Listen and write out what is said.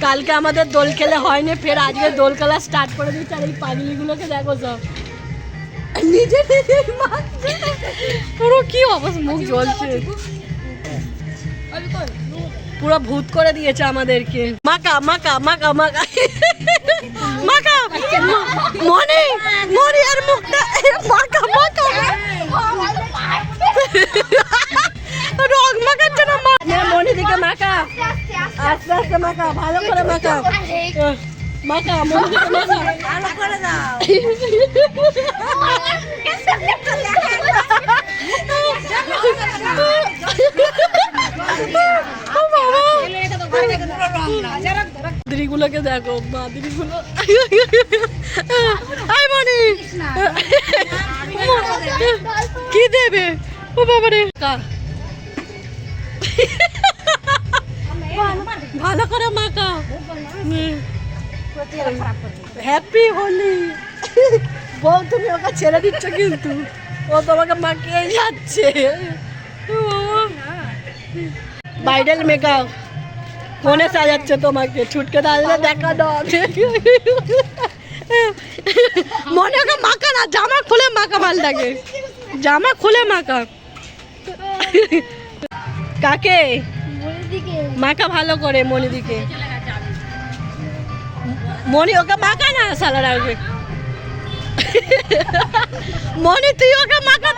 কালকে আমাদের দোল খেলে হয়নি, ফের আজকে দোল খেলা স্টার্ট করে দিচ্ছে। আর এই পাগলিগুলোকে দেখো সব নিজে নিজে মারছে, পুরো কি অবস্থা, মুখ জ্বলছে, পুরো ভূত করে দিয়েছে আমাদেরকে। মাকা মাকা মাকা মাকা মাকা মনি মনি আর মুখটা মাকা মাকা রং মাখাচ্ছে না মনি দিকে মাকা, আস্তে আস্তে মাকা, ভালো করে মাকা মাকা, মনি দিকে মাকা, ভালো করে দাও। মাদুরিগুলোকে দেখো, মাদুরিগুলো কি দেবে ও বাবারে, ভালো করে মাকা। হ্যাপি হোলি। বউ তুমি ওকে ছেড়ে দিচ্ছ কিন্তু ও তোমাকে মাখিয়ে যাচ্ছে। ব্রাইডাল মেকআপ মনে সাজাচ্ছে তোমাকে, ছুটকে দাঁড়িয়ে দেখা দাও। মনে ওকে মাখা না, জামা খুলে মাখা ভালটাকে, জামা খুলে মাখা। কাকে মাখা ভালো করে? মনিদিকে। মনি ওকে মাখা না সালার আগে। মনি তুই ওকে মাখা।